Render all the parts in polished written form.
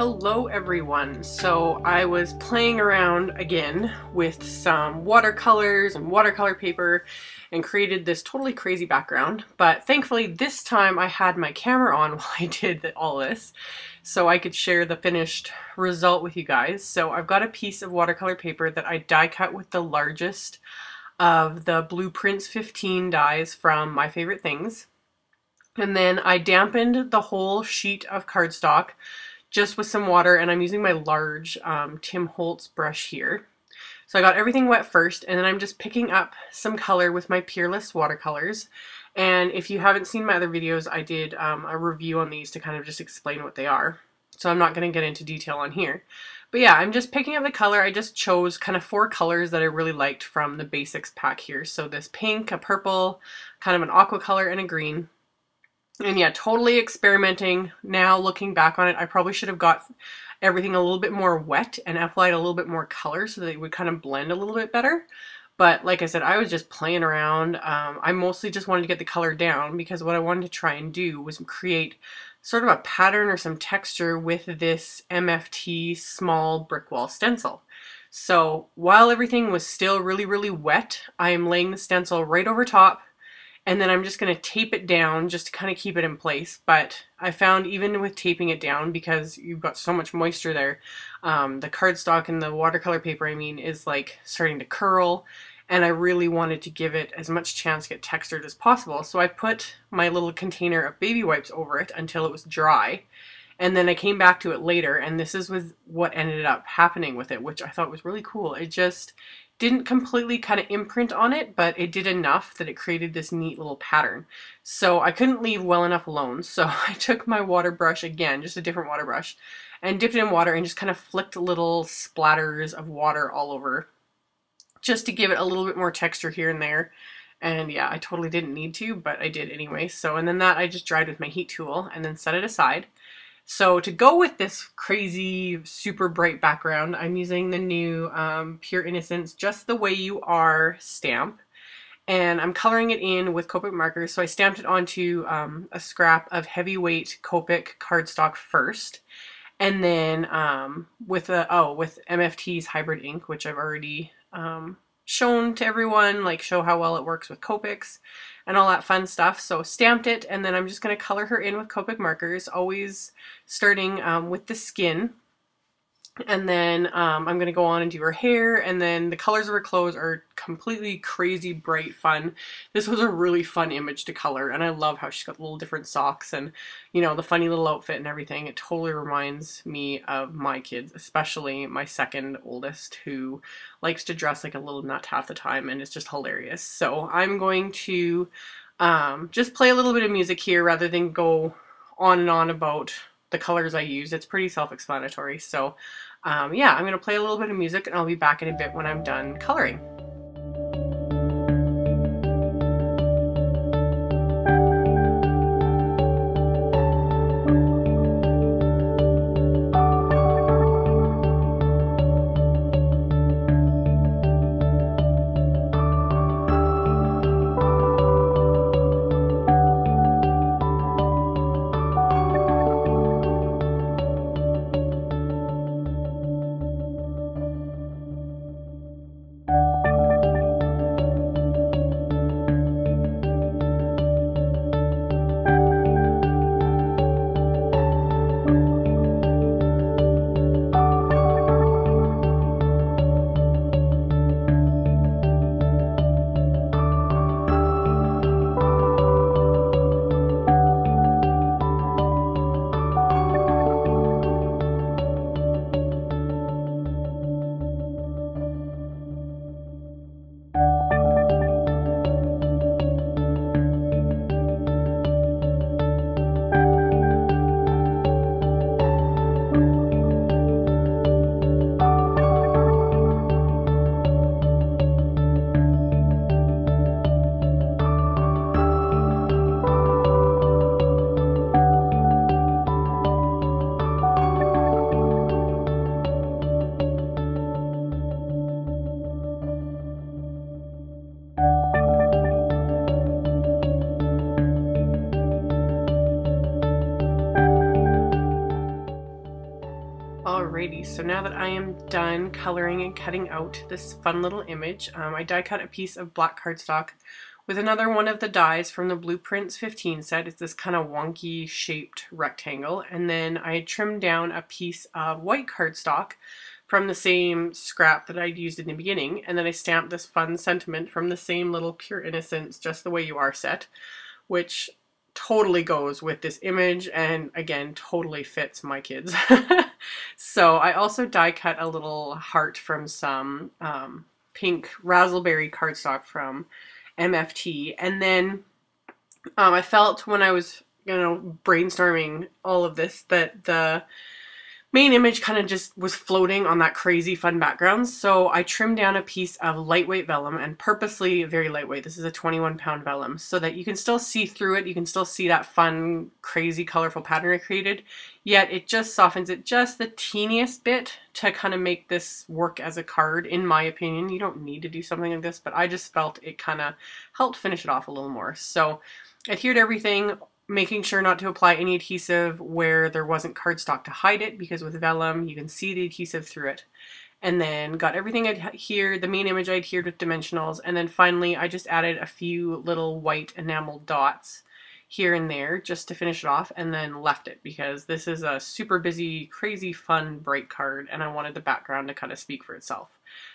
Hello everyone. So I was playing around again with some watercolors and watercolor paper and created this totally crazy background, but thankfully this time I had my camera on while I did all this so I could share the finished result with you guys. So I've got a piece of watercolor paper that I die cut with the largest of the Blueprints 15 dies from My Favorite Things, and then I dampened the whole sheet of cardstock just with some water, and I'm using my large Tim Holtz brush here. So I got everything wet first, and then I'm just picking up some color with my Peerless watercolors. And if you haven't seen my other videos, I did a review on these to kind of just explain what they are. So I'm not going to get into detail on here. But yeah, I'm just picking up the color. I just chose kind of 4 colors that I really liked from the basics pack here. So this pink, a purple, kind of an aqua color, and a green. And yeah, totally experimenting. Now looking back on it, I probably should have got everything a little bit more wet and applied a little bit more color so that it would kind of blend a little bit better. But like I said, I was just playing around. I mostly just wanted to get the color down because what I wanted to try and do was create sort of a pattern or some texture with this MFT small brick wall stencil. So while everything was still really, really wet, I am laying the stencil right over top. And then I'm just going to tape it down just to kind of keep it in place. But I found even with taping it down, because you've got so much moisture there, the cardstock and the watercolor paper, is like starting to curl. And I really wanted to give it as much chance to get textured as possible. So I put my little container of baby wipes over it until it was dry. And then I came back to it later, and this is what ended up happening with it, which I thought was really cool. It just didn't completely kind of imprint on it, but it did enough that it created this neat little pattern. So I couldn't leave well enough alone, so I took my water brush again, just a different water brush, and dipped it in water and just kind of flicked little splatters of water all over, just to give it a little bit more texture here and there. And yeah, I totally didn't need to, but I did anyway. So, and then that I just dried with my heat tool and then set it aside. So to go with this crazy, super bright background, I'm using the new Pure Innocence Just the Way You Are stamp. And I'm coloring it in with Copic markers. So I stamped it onto a scrap of heavyweight Copic cardstock first. And then with MFT's hybrid ink, which I've already shown to everyone, like show how well it works with Copics and all that fun stuff. So stamped it, and then I'm just going to color her in with Copic markers, always starting with the skin. And then I'm going to go on and do her hair, and then the colors of her clothes are completely crazy bright fun. This was a really fun image to color, and I love how she's got little different socks and, you know, the funny little outfit and everything. It totally reminds me of my kids, especially my second oldest, who likes to dress like a little nut half the time, and it's just hilarious. So I'm going to just play a little bit of music here rather than go on and on about the colors I use. It's pretty self-explanatory. So yeah, I'm going to play a little bit of music, and I'll be back in a bit when I'm done coloring. Alrighty, so now that I am done coloring and cutting out this fun little image, I die cut a piece of black cardstock with another one of the dies from the Blueprints 15 set. It's this kind of wonky shaped rectangle, and then I trimmed down a piece of white cardstock from the same scrap that I'd used in the beginning, and then I stamped this fun sentiment from the same little Pure Innocence Just the Way You Are set, which totally goes with this image and again totally fits my kids. So I also die cut a little heart from some pink raspberry cardstock from MFT, and then I felt when I was brainstorming all of this that the main image kind of just was floating on that crazy fun background, so I trimmed down a piece of lightweight vellum, and purposely very lightweight. This is a 21-pound vellum, so that you can still see through it. You can still see that fun, crazy, colorful pattern I created, yet it just softens it just the teeniest bit to kind of make this work as a card, in my opinion. You don't need to do something like this, but I just felt it kind of helped finish it off a little more. So adhered everything, making sure not to apply any adhesive where there wasn't cardstock to hide it, because with vellum you can see the adhesive through it. And then got everything adhered, the main image I adhered with dimensionals, and then finally I just added a few little white enamel dots here and there just to finish it off, and then left it because this is a super busy, crazy, fun, bright card, and I wanted the background to kind of speak for itself.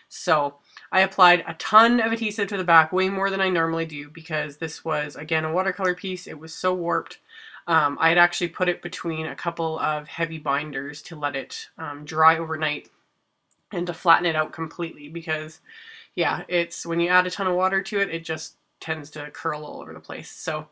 So I applied a ton of adhesive to the back, way more than I normally do, because this was, again, a watercolor piece. It was so warped. I had actually put it between a couple of heavy binders to let it dry overnight and to flatten it out completely, because yeah, it's when you add a ton of water to it, it just tends to curl all over the place. So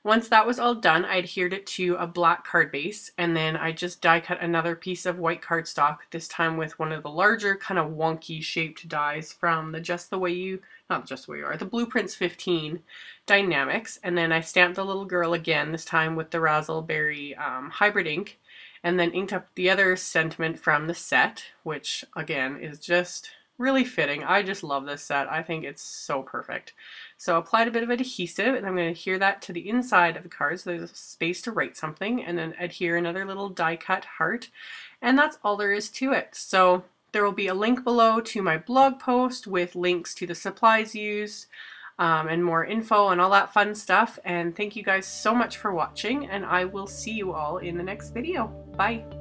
once that was all done, I adhered it to a black card base, and then I just die cut another piece of white cardstock, this time with one of the larger kind of wonky shaped dies from the the Blueprints 15 Dynamics, and then I stamped the little girl again, this time with the raspberry hybrid ink, and then inked up the other sentiment from the set, which again is just really fitting. I just love this set. I think it's so perfect. So applied a bit of adhesive, and I'm going to adhere that to the inside of the card so there's a space to write something, and then adhere another little die cut heart, and that's all there is to it. So there will be a link below to my blog post with links to the supplies used and more info and all that fun stuff. And thank you guys so much for watching, and I will see you all in the next video. Bye!